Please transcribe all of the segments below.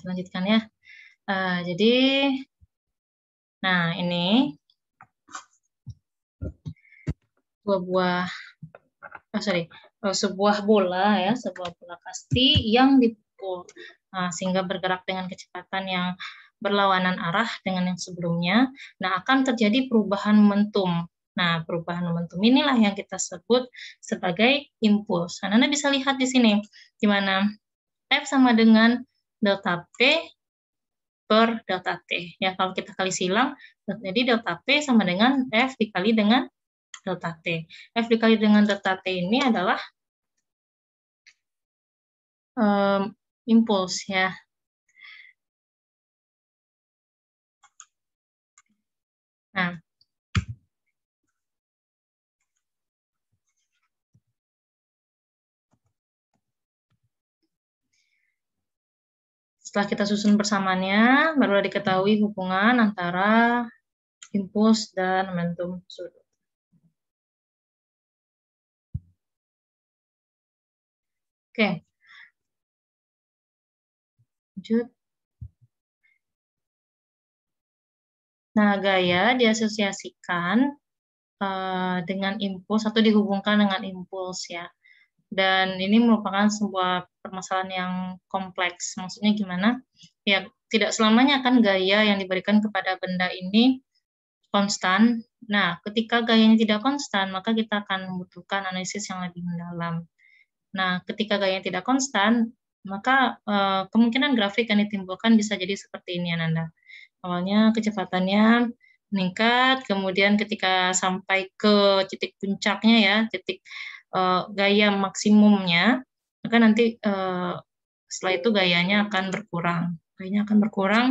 lanjutkan ya. Jadi, nah ini sebuah bola ya, sebuah bola kasti yang dipukul, sehingga bergerak dengan kecepatan yang berlawanan arah dengan yang sebelumnya. Nah, akan terjadi perubahan momentum. Nah, perubahan momentum inilah yang kita sebut sebagai impuls. Nah, Anda bisa lihat di sini, di mana F sama dengan delta P per delta T. Ya, kalau kita kali silang, jadi delta P sama dengan F dikali dengan delta T. F dikali dengan delta T ini adalah impuls ya. Nah, setelah kita susun bersamaannya, barulah diketahui hubungan antara impuls dan momentum sudut. Oke. Lanjut. Nah, gaya diasosiasikan dengan impuls atau dihubungkan dengan impuls ya. Dan ini merupakan sebuah permasalahan yang kompleks. Maksudnya gimana? Ya, tidak selamanya kan gaya yang diberikan kepada benda ini konstan. Nah, ketika gayanya tidak konstan, maka kita akan membutuhkan analisis yang lebih mendalam. Nah, ketika gayanya tidak konstan, maka kemungkinan grafik yang ditimbulkan bisa jadi seperti ini, Ananda. Awalnya kecepatannya meningkat, kemudian ketika sampai ke titik puncaknya ya, titik gaya maksimumnya, maka nanti setelah itu gayanya akan berkurang. Gayanya akan berkurang.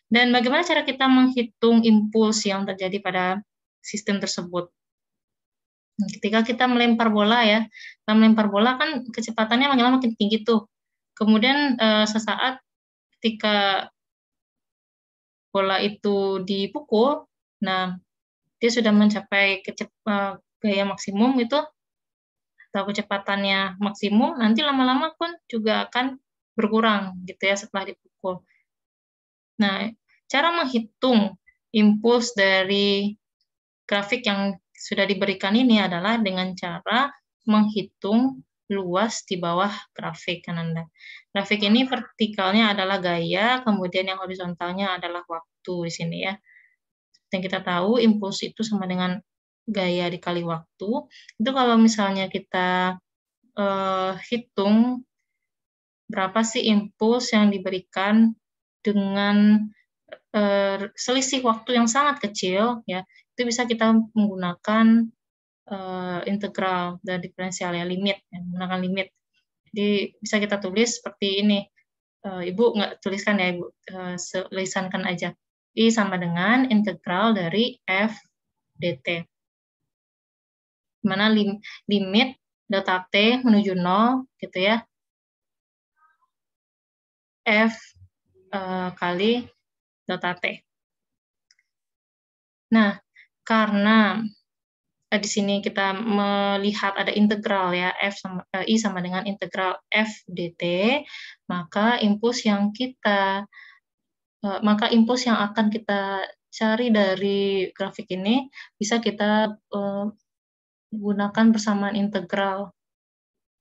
Dan bagaimana cara kita menghitung impuls yang terjadi pada sistem tersebut? Ketika kita melempar bola ya, kita melempar bola kan kecepatannya makin lama makin tinggi tuh. Kemudian sesaat ketika bola itu dipukul, nah dia sudah mencapai gaya maksimum itu atau kecepatannya maksimum, nanti lama-lama pun juga akan berkurang gitu ya setelah dipukul. Nah, cara menghitung impuls dari grafik yang sudah diberikan ini adalah dengan cara menghitung luas di bawah grafik kan Anda. Grafik ini vertikalnya adalah gaya, kemudian yang horizontalnya adalah waktu di sini ya. Yang kita tahu impuls itu sama dengan gaya dikali waktu. Itu kalau misalnya kita hitung berapa sih impuls yang diberikan dengan selisih waktu yang sangat kecil ya, itu bisa kita menggunakan integral dan diferensial ya, limit ya, menggunakan limit. Jadi bisa kita tulis seperti ini. Ibu nggak tuliskan ya, Ibu lisankan aja. I sama dengan integral dari F dt. Dimana limit delta T menuju 0 gitu ya. F kali delta T. Nah, karena di sini kita melihat ada integral ya, I sama dengan integral F dt, maka impuls yang akan kita cari dari grafik ini bisa kita gunakan persamaan integral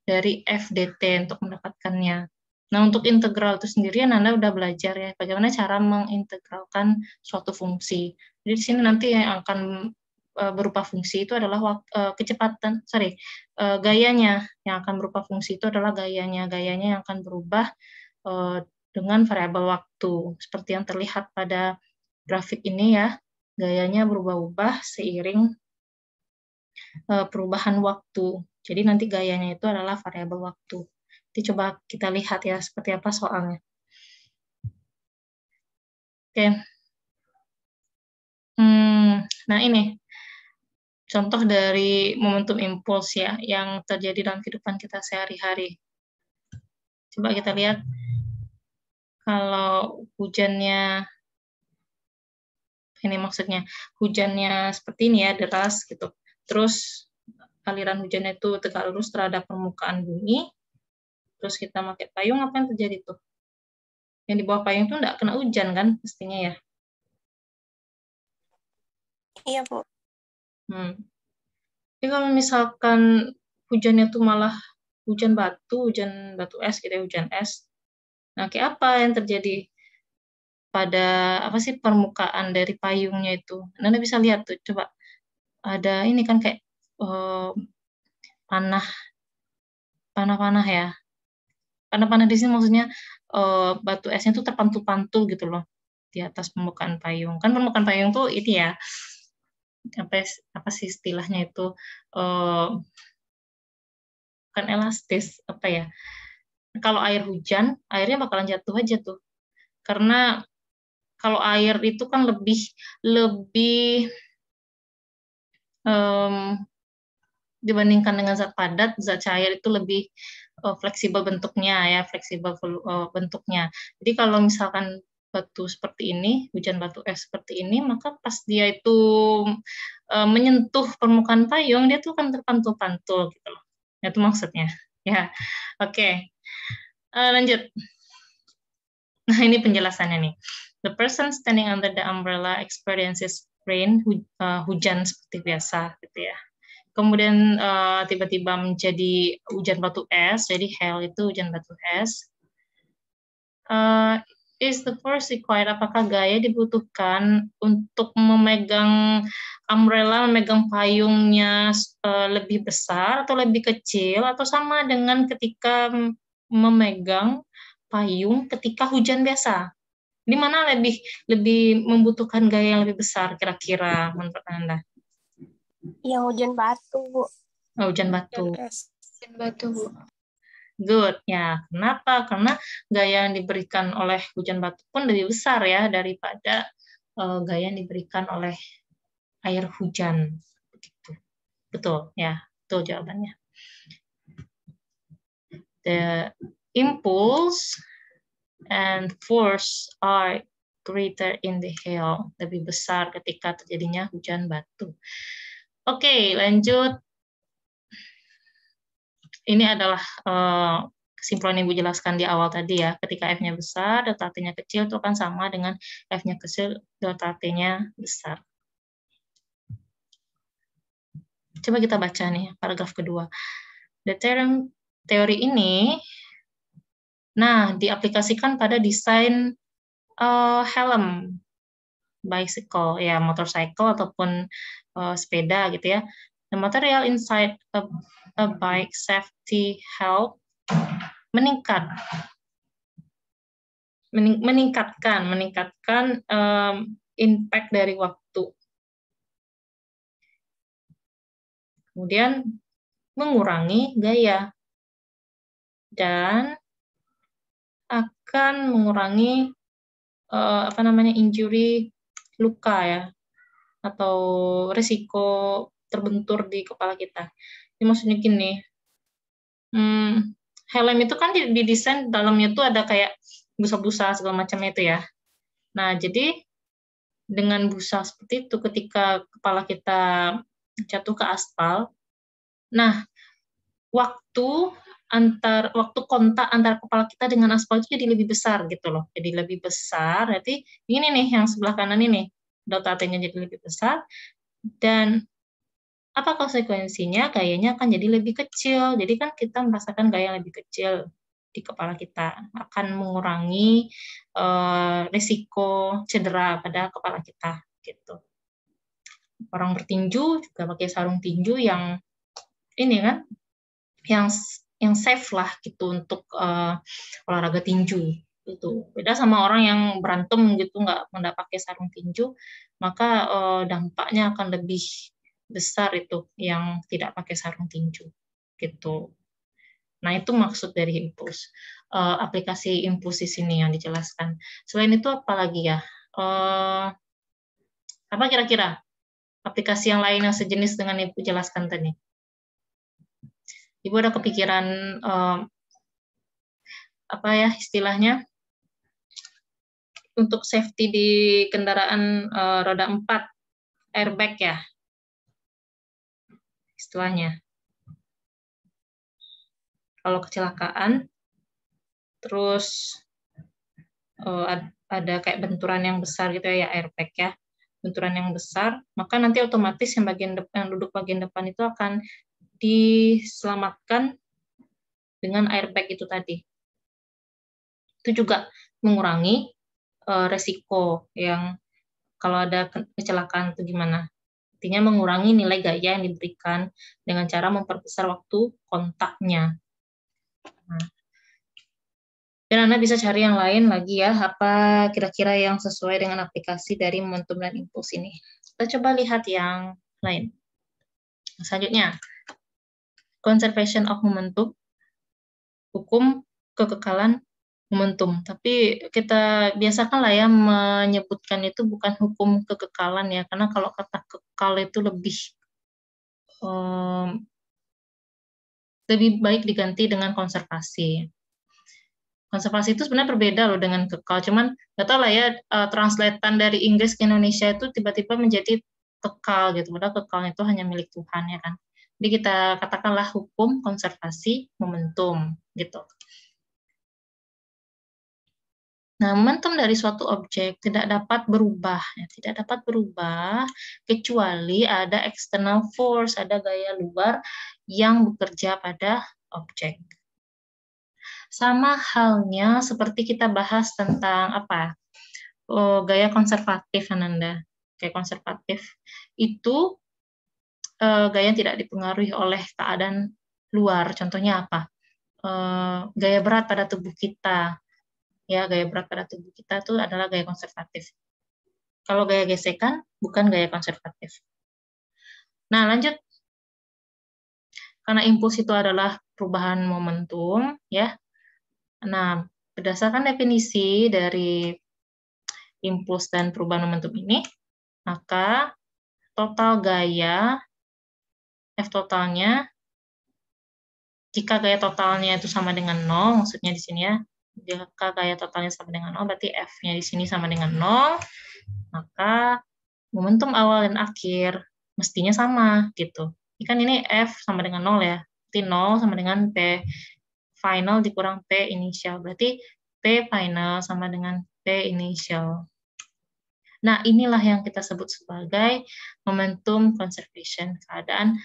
dari F dt untuk mendapatkannya. Nah, untuk integral itu sendiri Anda udah belajar ya, bagaimana cara mengintegralkan suatu fungsi. Jadi di sini nanti yang akan berupa fungsi itu adalah gayanya yang akan berupa fungsi itu adalah gayanya yang akan berubah dengan variabel waktu seperti yang terlihat pada grafik ini ya, gayanya berubah-ubah seiring perubahan waktu. Jadi nanti gayanya itu adalah variabel waktu. Jadi coba kita lihat ya seperti apa soalnya. Oke. Nah ini contoh dari momentum impuls ya yang terjadi dalam kehidupan kita sehari-hari. Coba kita lihat kalau hujannya, ini maksudnya hujannya seperti ini ya, deras gitu. Terus aliran hujannya itu tegak lurus terhadap permukaan bumi. Terus kita pakai payung, apa yang terjadi tuh? Yang di bawah payung itu nggak kena hujan kan pastinya ya. Iya, Bu. Jadi kalau misalkan hujannya tuh malah hujan batu es gitu ya, hujan es. Nah, kayak apa yang terjadi pada apa sih permukaan dari payungnya itu? Anda bisa lihat tuh, coba ada ini kan kayak eh, panah, panah-panah ya. Panah-panah di sini maksudnya batu esnya tuh terpantul-pantul gitu loh di atas permukaan payung. Kan permukaan payung tuh ini ya, apa sih istilahnya itu eh, bukan elastis apa ya? Kalau air hujan, airnya bakalan jatuh aja tuh. Karena kalau air itu kan lebih lebih em, dibandingkan dengan zat padat, zat cair itu lebih fleksibel bentuknya ya, fleksibel bentuknya. Jadi kalau misalkan batu seperti ini, hujan batu es seperti ini, maka pas dia itu menyentuh permukaan payung, dia tuh akan terpantul-pantul gitu loh. Itu maksudnya. Ya, oke. Lanjut. Nah, ini penjelasannya nih. The person standing under the umbrella experiences rain, hujan seperti biasa gitu ya. Kemudian tiba-tiba menjadi hujan batu es, jadi hail itu hujan batu es. Is the force required? Apakah gaya dibutuhkan untuk memegang umbrella, memegang payungnya lebih besar atau lebih kecil, atau sama dengan ketika memegang payung ketika hujan biasa? Di mana lebih lebih membutuhkan gaya yang lebih besar kira-kira menurut Anda? Yang hujan batu, Bu. Oh, hujan Dan batu. es. Hujan batu, Bu. Good. Ya, kenapa? Karena gaya yang diberikan oleh hujan batu pun lebih besar ya daripada gaya yang diberikan oleh air hujan. Begitu. Betul, ya. Betul jawabannya. The impulse and force are greater in the hail. Lebih besar ketika terjadinya hujan batu. Oke, lanjut. Ini adalah kesimpulan yang Ibu jelaskan di awal tadi ya. Ketika F-nya besar, delta T-nya kecil, itu akan sama dengan F-nya kecil, delta T-nya besar. Coba kita baca nih, paragraf kedua. The theorem, teori ini, nah, diaplikasikan pada desain helm, bicycle, ya, motorcycle ataupun sepeda gitu ya. The material inside a bike safety help meningkat meningkatkan impact dari waktu. Kemudian mengurangi gaya dan akan mengurangi injury, luka ya, atau risiko terbentur di kepala kita. Ini maksudnya gini, helm itu kan didesain dalamnya tuh ada kayak busa-busa segala macam itu ya. Nah, jadi dengan busa seperti itu ketika kepala kita jatuh ke aspal, nah waktu kontak antara kepala kita dengan aspal itu jadi lebih besar gitu loh. Jadi lebih besar, berarti ini nih yang sebelah kanan ini, delta T-nya jadi lebih besar, dan apa konsekuensinya? Gayanya akan jadi lebih kecil. Jadi kan kita merasakan gaya yang lebih kecil di kepala kita, akan mengurangi risiko cedera pada kepala kita gitu. Orang bertinju juga pakai sarung tinju yang ini kan, yang safe lah gitu untuk olahraga tinju itu. Beda sama orang yang berantem gitu nggak pakai sarung tinju, maka dampaknya akan lebih besar itu yang tidak pakai sarung tinju gitu. Nah, itu maksud dari impuls. Aplikasi impuls di sini yang dijelaskan. Selain itu apa lagi ya? Apa kira-kira aplikasi yang lain yang sejenis dengan Ibu jelaskan tadi? Ibu ada kepikiran apa ya istilahnya untuk safety di kendaraan roda 4 airbag ya istilahnya. Kalau kecelakaan terus ada kayak benturan yang besar gitu ya, airbag ya, benturan yang besar, maka nanti otomatis yang duduk bagian depan itu akan diselamatkan dengan airbag itu tadi. Itu juga mengurangi resiko yang kalau ada kecelakaan itu gimana. Artinya mengurangi nilai gaya yang diberikan dengan cara memperbesar waktu kontaknya. Nah, dan Anda bisa cari yang lain lagi ya, apa kira-kira yang sesuai dengan aplikasi dari momentum dan impuls ini. Kita coba lihat yang lain. Selanjutnya, conservation of momentum, hukum kekekalan momentum. Tapi kita biasakan lah ya menyebutkan itu bukan hukum kekekalan ya, karena kalau kata kekal itu lebih baik diganti dengan konservasi. Konservasi itu sebenarnya berbeda loh dengan kekal, cuman nggak tahu lah ya, translatean dari Inggris ke Indonesia itu tiba-tiba menjadi kekal gitu, padahal kekal itu hanya milik Tuhan ya kan. Jadi kita katakanlah hukum konservasi momentum gitu. Nah, momentum dari suatu objek tidak dapat berubah, ya, tidak dapat berubah kecuali ada external force, ada gaya luar yang bekerja pada objek. Sama halnya seperti kita bahas tentang apa? Gaya konservatif, Ananda. Gaya konservatif itu gaya yang tidak dipengaruhi oleh keadaan luar. Contohnya apa? Gaya berat pada tubuh kita. Ya, gaya berat pada tubuh kita itu adalah gaya konservatif. Kalau gaya gesekan bukan gaya konservatif. Nah, lanjut. Karena impuls itu adalah perubahan momentum, ya. Nah, berdasarkan definisi dari impuls dan perubahan momentum ini, maka total gaya, F totalnya, jika gaya totalnya itu sama dengan 0, maksudnya di sini ya, jika gaya totalnya sama dengan 0, berarti F-nya di sini sama dengan 0, maka momentum awal dan akhir mestinya sama, gitu. Ini kan ini F sama dengan 0 ya, berarti 0 sama dengan P final dikurang P initial, berarti P final sama dengan P initial. Nah, inilah yang kita sebut sebagai momentum conservation, keadaan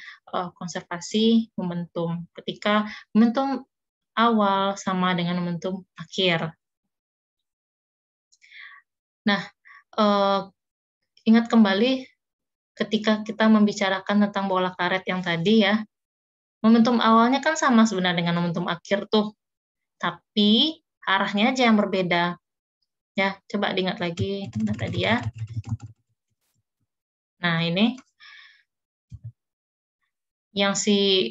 konservasi momentum. Ketika momentum awal sama dengan momentum akhir. Nah, ingat kembali ketika kita membicarakan tentang bola karet yang tadi ya, momentum awalnya kan sama sebenarnya dengan momentum akhir tuh, tapi arahnya aja yang berbeda. Ya, coba diingat lagi tadi ya. Nah, ini yang si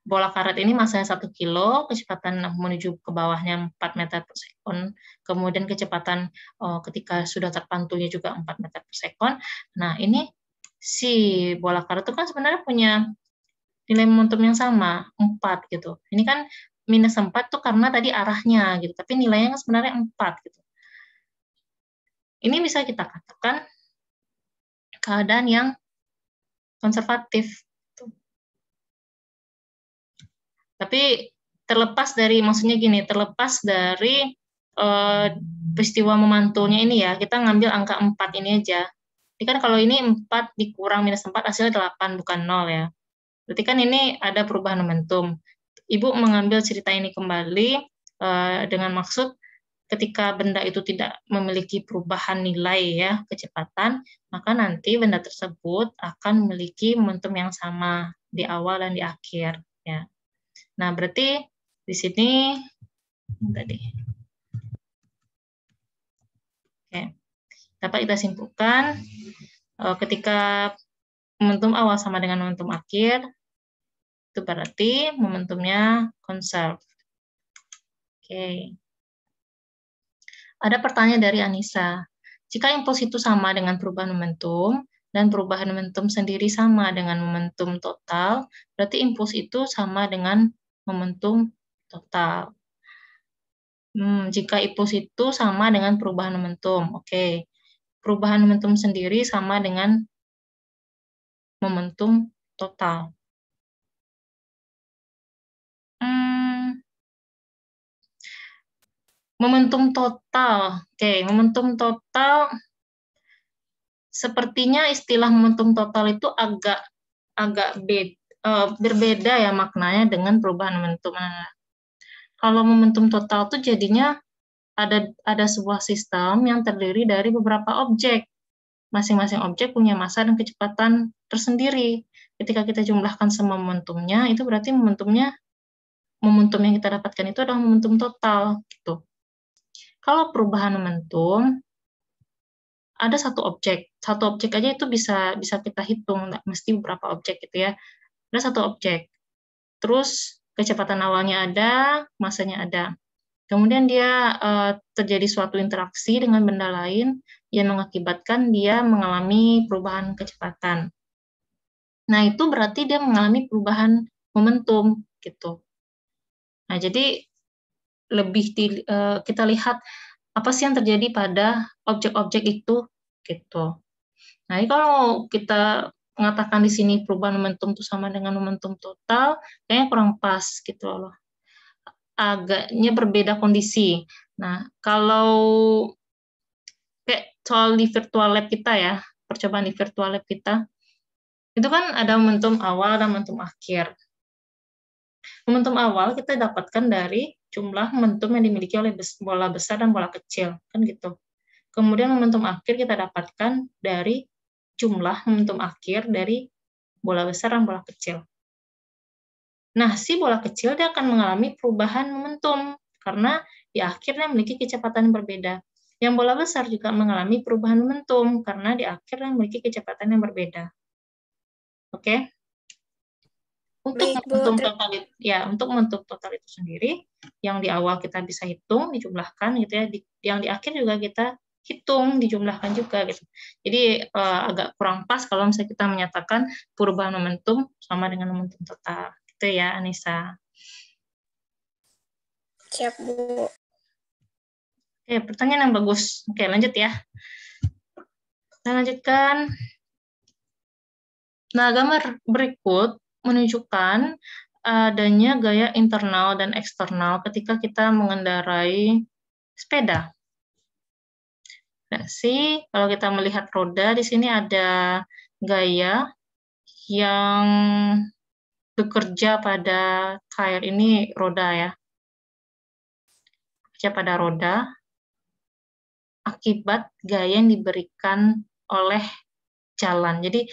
bola karet ini masanya 1 kilo, kecepatan menuju ke bawahnya 4 meter per sekon, kemudian kecepatan ketika sudah terpantulnya juga 4 meter per sekon. Nah, ini si bola karet itu kan sebenarnya punya nilai momentum yang sama, 4 gitu. Ini kan minus 4 tuh karena tadi arahnya gitu, tapi nilainya sebenarnya 4 gitu. Ini bisa kita katakan keadaan yang konservatif. Tapi terlepas dari, maksudnya gini, terlepas dari peristiwa memantulnya ini ya, kita ngambil angka 4 ini aja. Jadi kan kalau ini 4 dikurang minus 4 hasilnya 8, bukan 0 ya. Berarti kan ini ada perubahan momentum. Ibu mengambil cerita ini kembali dengan maksud ketika benda itu tidak memiliki perubahan nilai ya, kecepatan, maka nanti benda tersebut akan memiliki momentum yang sama di awal dan di akhir ya. Nah, berarti di sini tadi. Oke. Dapat kita simpulkan ketika momentum awal sama dengan momentum akhir, itu berarti momentumnya conserve. Oke. Ada pertanyaan dari Anissa. Jika impuls itu sama dengan perubahan momentum, dan perubahan momentum sendiri sama dengan momentum total, berarti impuls itu sama dengan momentum total. Jika impuls itu sama dengan perubahan momentum, oke. Perubahan momentum sendiri sama dengan momentum total. Momentum total. Oke, momentum total sepertinya istilah momentum total itu agak berbeda ya maknanya dengan perubahan momentum. Nah, kalau momentum total itu jadinya ada sebuah sistem yang terdiri dari beberapa objek. Masing-masing objek punya massa dan kecepatan tersendiri. Ketika kita jumlahkan semua momentumnya, itu berarti momentum yang kita dapatkan itu adalah momentum total. Gitu. Kalau perubahan momentum, ada satu objek aja itu bisa kita hitung, nggak mesti beberapa objek gitu ya. Ada satu objek, terus kecepatan awalnya ada, massanya ada. Kemudian dia terjadi suatu interaksi dengan benda lain yang mengakibatkan dia mengalami perubahan kecepatan. Nah, itu berarti dia mengalami perubahan momentum gitu. Nah, jadi lebih kita lihat apa sih yang terjadi pada objek-objek itu gitu. Nah, ini kalau kita mengatakan di sini perubahan momentum itu sama dengan momentum total, kayaknya kurang pas gitu loh. Agaknya berbeda kondisi. Nah, kalau kayak soal di virtual lab kita ya, percobaan di virtual lab kita, itu kan ada momentum awal dan momentum akhir. Momentum awal kita dapatkan dari jumlah momentum yang dimiliki oleh bola besar dan bola kecil, kan gitu. Kemudian momentum akhir kita dapatkan dari jumlah momentum akhir dari bola besar dan bola kecil. Nah, si bola kecil dia akan mengalami perubahan momentum, karena di akhirnya memiliki kecepatan yang berbeda. Yang bola besar juga mengalami perubahan momentum, karena di akhirnya memiliki kecepatan yang berbeda. Oke? Untuk momentum total itu sendiri, yang di awal kita bisa hitung, dijumlahkan gitu ya, yang di akhir juga kita hitung, dijumlahkan juga gitu. Jadi agak kurang pas kalau misalnya kita menyatakan perubahan momentum sama dengan momentum total. Gitu ya, Anissa. Siap, Bu. Oke, pertanyaan yang bagus. Oke, lanjut ya. Kita lanjutkan. Nah, gambar berikut menunjukkan adanya gaya internal dan eksternal ketika kita mengendarai sepeda. Nah, kalau kita melihat roda, di sini ada gaya yang bekerja pada tire, ini roda ya. Bekerja pada roda akibat gaya yang diberikan oleh jalan. Jadi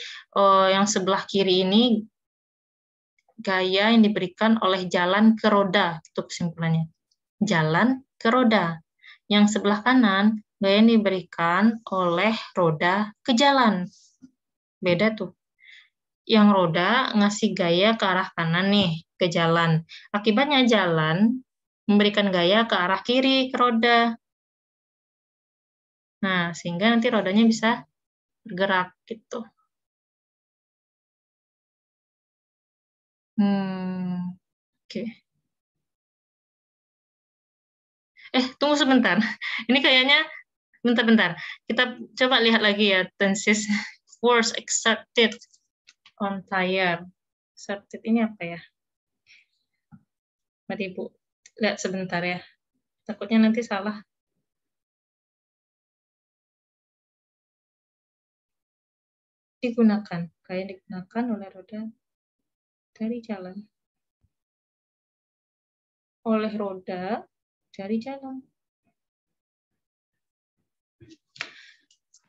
yang sebelah kiri ini gaya yang diberikan oleh jalan ke roda, itu kesimpulannya. Jalan ke roda. Yang sebelah kanan, gaya yang diberikan oleh roda ke jalan. Beda tuh. Yang roda ngasih gaya ke arah kanan nih, ke jalan. Akibatnya jalan memberikan gaya ke arah kiri, ke roda. Nah, sehingga nanti rodanya bisa bergerak gitu. Oke. Tunggu sebentar. Ini kayaknya bentar. Kita coba lihat lagi ya, tenses force exerted on tire. Exerted ini apa ya? Mari Ibu lihat sebentar ya. Takutnya nanti salah. Digunakan, kayak digunakan oleh roda dari jalan. Oleh roda dari jalan.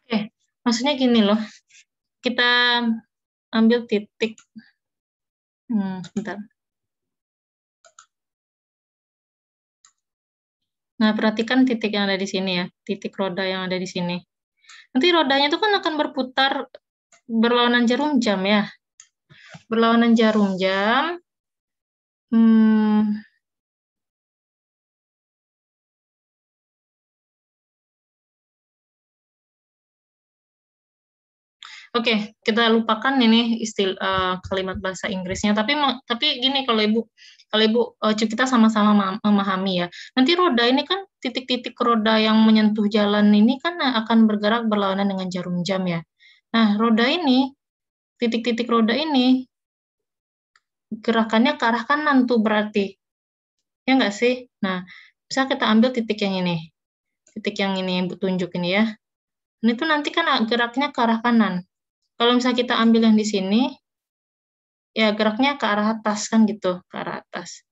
Oke, maksudnya gini loh. Kita ambil titik. Sebentar. Nah, perhatikan titik yang ada di sini ya. Titik roda yang ada di sini. Nanti rodanya itu kan akan berputar berlawanan jarum jam ya. Berlawanan jarum jam. Oke, kita lupakan ini istilah kalimat bahasa Inggrisnya. Tapi gini, kalau ibu kita sama-sama memahami ya. Nanti roda ini kan titik-titik roda yang menyentuh jalan ini kan akan bergerak berlawanan dengan jarum jam ya. Nah, roda ini, titik-titik roda ini gerakannya ke arah kanan tuh berarti. Ya nggak sih? Nah, Bisa kita ambil titik yang ini yang tunjuk ini ya. Ini tuh nanti kan geraknya ke arah kanan. Kalau misalnya kita ambil yang di sini, ya geraknya ke arah atas kan gitu, ke arah atas.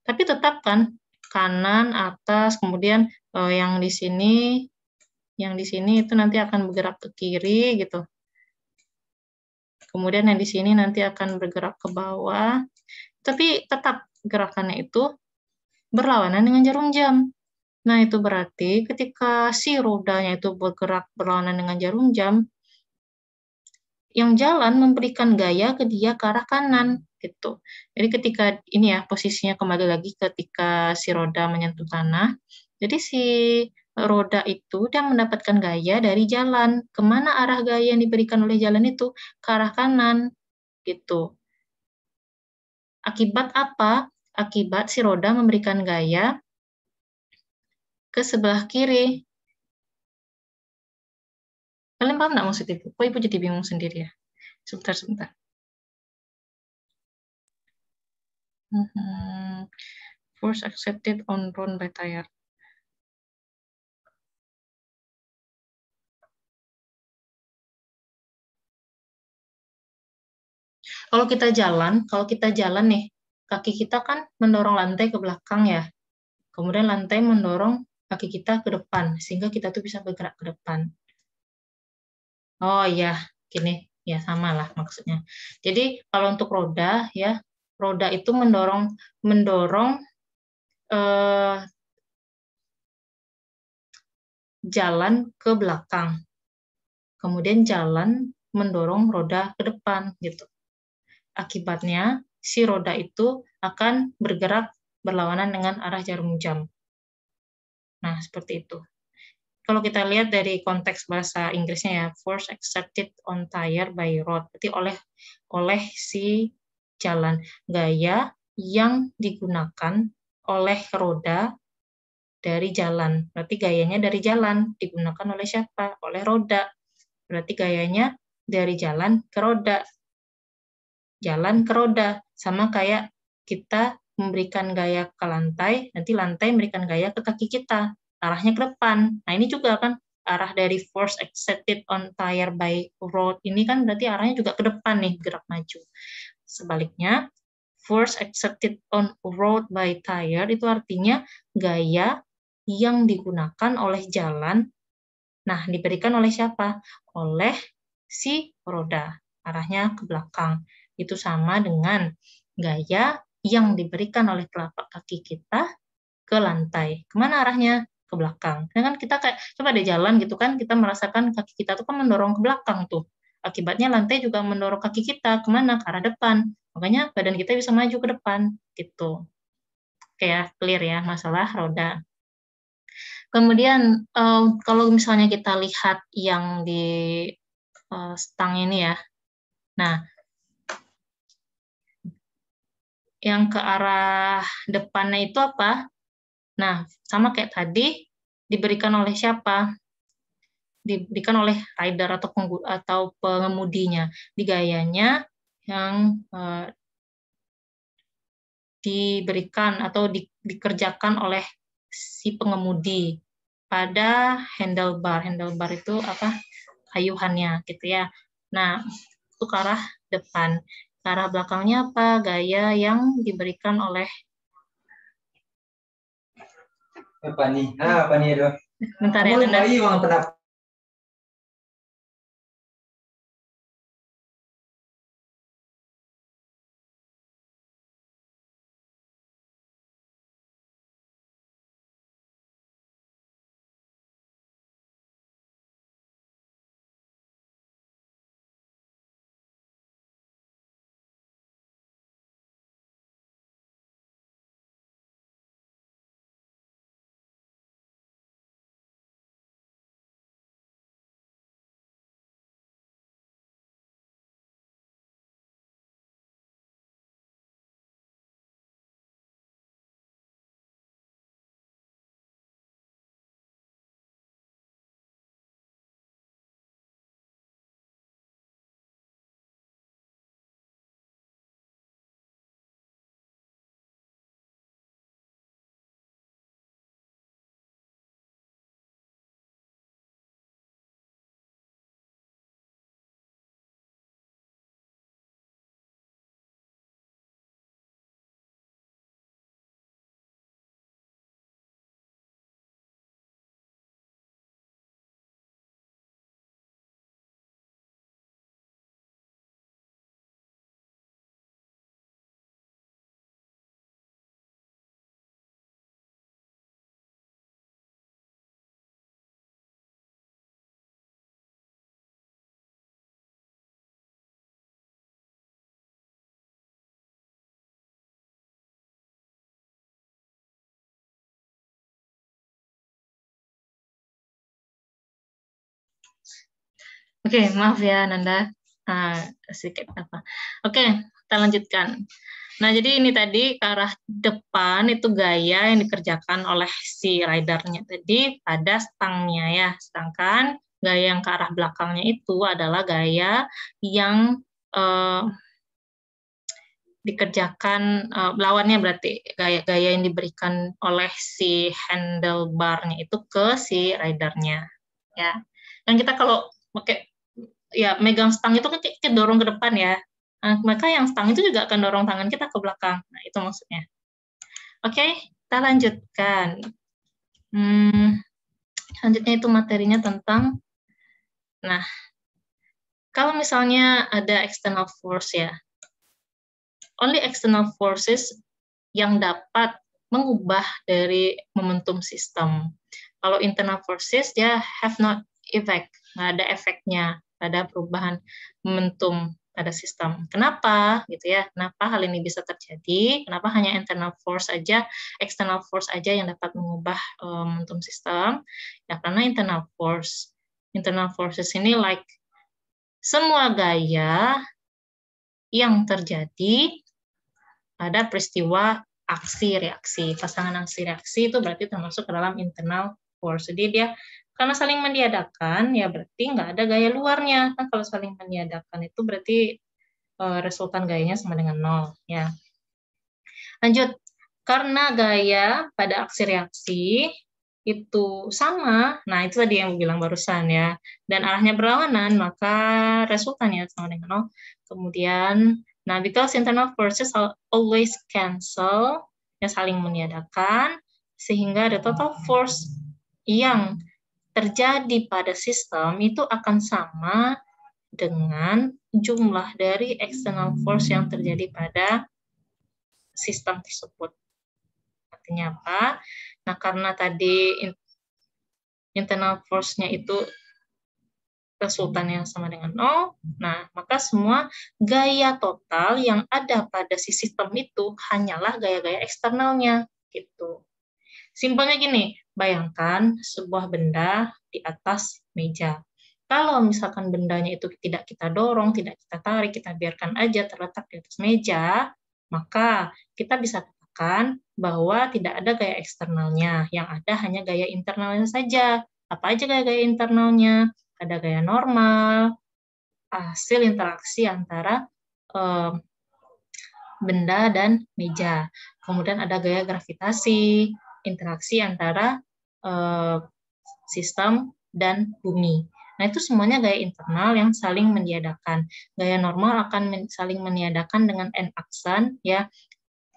Tapi tetap kan kanan, atas, kemudian yang di sini itu nanti akan bergerak ke kiri gitu. Kemudian yang di sini nanti akan bergerak ke bawah. Tapi tetap gerakannya itu berlawanan dengan jarum jam. Nah, itu berarti ketika si rodanya itu bergerak berlawanan dengan jarum jam, yang jalan memberikan gaya ke dia ke arah kanan gitu. Jadi ketika ini ya posisinya kembali lagi ketika si roda menyentuh tanah, jadi si roda itu dia mendapatkan gaya dari jalan. Kemana arah gaya yang diberikan oleh jalan itu? Ke arah kanan gitu. Akibat apa? Akibat si roda memberikan gaya ke sebelah kiri. Kalian paham nggak maksud itu? Kok Ibu jadi bingung sendiri ya? Sebentar. Force accepted on road by tire. Kalau kita jalan nih, kaki kita kan mendorong lantai ke belakang ya. Kemudian lantai mendorong kaki kita ke depan, sehingga kita tuh bisa bergerak ke depan. Oh iya, gini, ya sama lah maksudnya. Jadi kalau untuk roda ya, roda itu mendorong jalan ke belakang. Kemudian jalan mendorong roda ke depan gitu. Akibatnya si roda itu akan bergerak berlawanan dengan arah jarum jam. Nah, seperti itu. Kalau kita lihat dari konteks bahasa Inggrisnya ya, force exerted on tire by road, berarti oleh si jalan, gaya yang digunakan oleh roda dari jalan. Berarti gayanya dari jalan, digunakan oleh siapa? Oleh roda. Berarti gayanya dari jalan ke roda. Jalan ke roda. Sama kayak kita memberikan gaya ke lantai, nanti lantai memberikan gaya ke kaki kita. Arahnya ke depan. Nah, ini juga kan arah dari force exerted on tire by road. Ini kan berarti arahnya juga ke depan nih, gerak maju. Sebaliknya, force exerted on road by tire itu artinya gaya yang digunakan oleh jalan. Nah, diberikan oleh siapa? Oleh si roda. Arahnya ke belakang. Itu sama dengan gaya yang diberikan oleh telapak kaki kita ke lantai. Kemana arahnya? Ke belakang. Karena kan kita kayak, coba ada jalan gitu kan, kita merasakan kaki kita tuh kan mendorong ke belakang tuh. Akibatnya lantai juga mendorong kaki kita kemana? Ke arah depan. Makanya badan kita bisa maju ke depan. Gitu. Oke ya, clear ya masalah roda. Kemudian kalau misalnya kita lihat yang di stang ini ya. Nah, yang ke arah depannya itu apa? Nah, sama kayak tadi, diberikan oleh siapa? Diberikan oleh rider atau pengemudinya. Di gayanya yang diberikan atau dikerjakan oleh si pengemudi pada handlebar. Handlebar itu apa? Kayuhannya gitu ya. Nah, itu ke arah depan. Ke arah belakangnya apa? Gaya yang diberikan oleh apa nih? Apa nih, aduh. bentar ya, Kamu lupa Oke, maaf ya Nanda. Sedikit apa. Oke, kita lanjutkan. Nah, jadi ini tadi ke arah depan itu gaya yang dikerjakan oleh si ridernya tadi pada stangnya ya. Sedangkan gaya yang ke arah belakangnya itu adalah gaya yang dikerjakan lawannya, berarti gaya-gaya yang diberikan oleh si handlebarnya itu ke si ridernya ya. Dan kita kalau pakai ya megang stang itu kan kita dorong ke depan ya. Nah, maka yang stang itu juga akan dorong tangan kita ke belakang. Nah, itu maksudnya. Oke, kita lanjutkan. Selanjutnya itu materinya tentang, nah, kalau misalnya ada external force ya, only external forces yang dapat mengubah dari momentum sistem. Kalau internal forces, dia have not effect, nggak ada efeknya pada perubahan momentum pada sistem. Kenapa gitu ya? Kenapa hal ini bisa terjadi? Kenapa hanya internal force aja, external force aja yang dapat mengubah momentum sistem? Ya karena internal forces ini like semua gaya yang terjadi pada peristiwa aksi-reaksi. Pasangan aksi-reaksi itu berarti termasuk ke dalam internal force. Jadi dia karena saling meniadakan, ya berarti nggak ada gaya luarnya. Kan kalau saling meniadakan itu berarti resultan gayanya sama dengan 0. Ya. Lanjut, karena gaya pada aksi-reaksi itu sama, nah itu tadi yang bilang barusan ya, dan arahnya berlawanan, maka resultannya sama dengan 0. Kemudian, nah because internal forces always cancel, ya saling meniadakan, sehingga the total force yang terjadi pada sistem itu akan sama dengan jumlah dari external force yang terjadi pada sistem tersebut. Artinya apa? Nah, karena tadi internal force-nya itu resultannya sama dengan 0, nah, maka semua gaya total yang ada pada si sistem itu hanyalah gaya-gaya eksternalnya, gitu. Simpelnya gini, bayangkan sebuah benda di atas meja. Kalau misalkan bendanya itu tidak kita dorong, tidak kita tarik, kita biarkan aja terletak di atas meja, maka kita bisa katakan bahwa tidak ada gaya eksternalnya, yang ada hanya gaya internalnya saja. Apa aja gaya-gaya internalnya? Ada gaya normal, hasil interaksi antara benda dan meja. Kemudian ada gaya gravitasi, interaksi antara sistem dan bumi. Nah, itu semuanya gaya internal yang saling meniadakan. Gaya normal akan saling meniadakan dengan n-aksen, ya.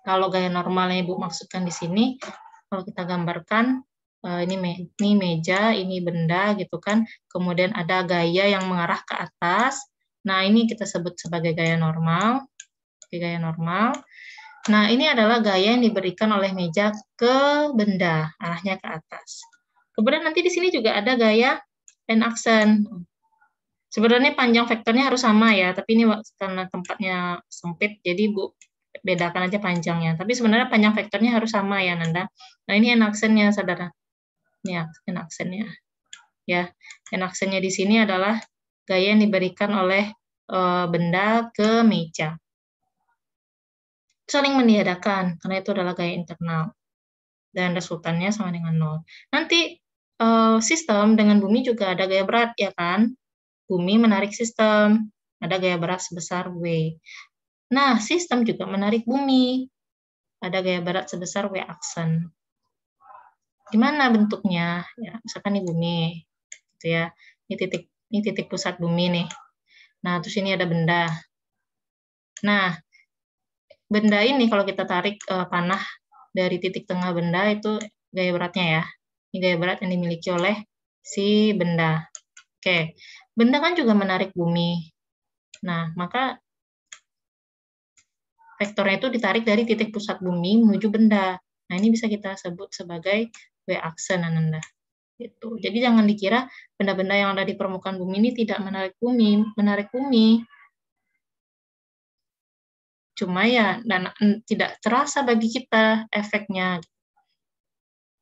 Kalau gaya normal yang Ibu maksudkan di sini, kalau kita gambarkan, ini meja, ini benda, gitu kan. Kemudian ada gaya yang mengarah ke atas. Nah, ini kita sebut sebagai gaya normal. Gaya normal. Nah, ini adalah gaya yang diberikan oleh meja ke benda, arahnya ke atas. Kemudian nanti di sini juga ada gaya n-aksen. Sebenarnya panjang vektornya harus sama ya, tapi ini karena tempatnya sempit, jadi Bu bedakan aja panjangnya. Tapi sebenarnya panjang vektornya harus sama ya, Nanda. Nah, ini n-aksennya, saudara. Ini n-aksennya. Ya, n-aksennya di sini adalah gaya yang diberikan oleh benda ke meja. Saling meniadakan, karena itu adalah gaya internal. Dan resultannya sama dengan 0. Nanti sistem dengan bumi juga ada gaya berat, ya kan? Bumi menarik sistem, ada gaya berat sebesar W. Nah, sistem juga menarik bumi, ada gaya berat sebesar W aksen. Gimana bentuknya? Ya, misalkan ini bumi, gitu ya. Ini titik pusat bumi nih. Nah, terus ini ada benda. Nah, benda ini kalau kita tarik panah dari titik tengah benda itu gaya beratnya ya. Ini gaya berat yang dimiliki oleh si benda. Oke, benda kan juga menarik bumi. Nah, maka vektornya itu ditarik dari titik pusat bumi menuju benda. Nah, ini bisa kita sebut sebagai W-aksen, Ananda. Gitu. Jadi jangan dikira benda-benda yang ada di permukaan bumi ini tidak menarik bumi. Cuma ya dan tidak terasa bagi kita efeknya.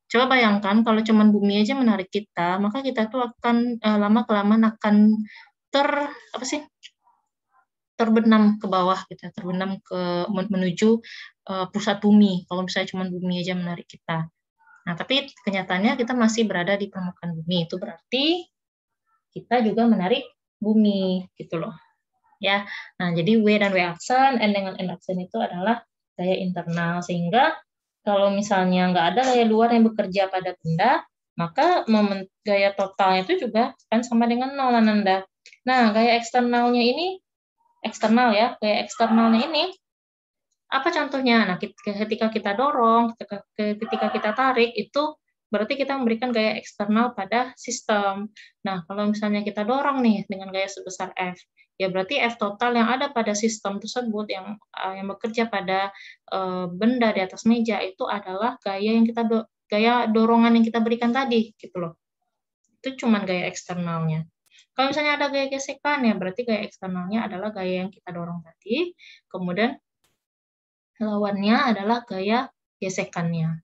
Coba bayangkan kalau cuma bumi aja menarik kita, maka kita tuh akan lama-kelamaan akan terbenam ke bawah gitu, terbenam ke menuju pusat bumi. Kalau misalnya cuma bumi aja menarik kita. Nah, tapi kenyataannya kita masih berada di permukaan bumi. Itu berarti kita juga menarik bumi gitu loh. Ya. Nah, jadi W dan W aksen, N dengan N aksen itu adalah gaya internal, sehingga kalau misalnya nggak ada gaya luar yang bekerja pada benda, maka momen gaya totalnya itu juga kan sama dengan nol, Ananda. Nah, gaya eksternalnya ini, eksternal ya, gaya eksternalnya ini apa contohnya? Nah, ketika kita dorong, ketika kita tarik, itu berarti kita memberikan gaya eksternal pada sistem. Nah, kalau misalnya kita dorong nih dengan gaya sebesar F, ya berarti F total yang ada pada sistem tersebut yang bekerja pada benda di atas meja itu adalah gaya dorongan yang kita berikan tadi, gitu loh. Itu cuman gaya eksternalnya. Kalau misalnya ada gaya gesekan, ya berarti gaya eksternalnya adalah gaya yang kita dorong tadi, kemudian lawannya adalah gaya gesekannya.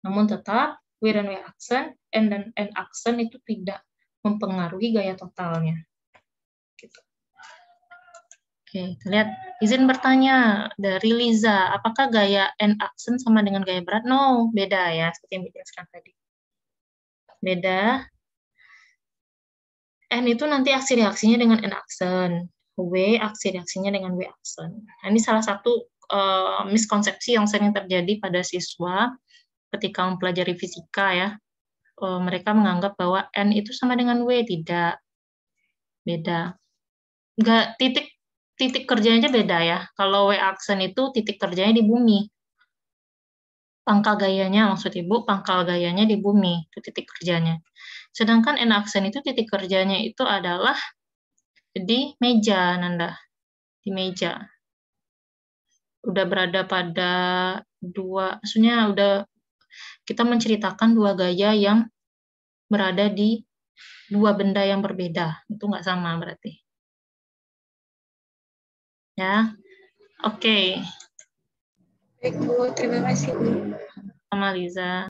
Namun tetap W dan W aksen, N dan N aksen itu tidak mempengaruhi gaya totalnya. Gitu. Oke, kita lihat. Izin bertanya dari Liza, apakah gaya N aksen sama dengan gaya berat? No, beda ya, seperti yang dijelaskan tadi. Beda. N itu nanti aksi reaksinya dengan N aksen. W aksi reaksinya dengan W aksen. Nah, ini salah satu miskonsepsi yang sering terjadi pada siswa ketika mempelajari fisika ya. Mereka menganggap bahwa N itu sama dengan W, tidak. Beda. Enggak, titik kerjanya aja beda ya. Kalau W aksen itu titik kerjanya di bumi. Pangkal gayanya, maksud Ibu, pangkal gayanya di bumi, itu titik kerjanya. Sedangkan N aksen itu titik kerjanya itu adalah di meja, Nanda. Di meja. Udah berada pada maksudnya udah kita menceritakan dua gaya yang berada di dua benda yang berbeda. Itu nggak sama berarti. Ya, oke. Baik, Bu. Terima kasih, Bu. Sama Liza.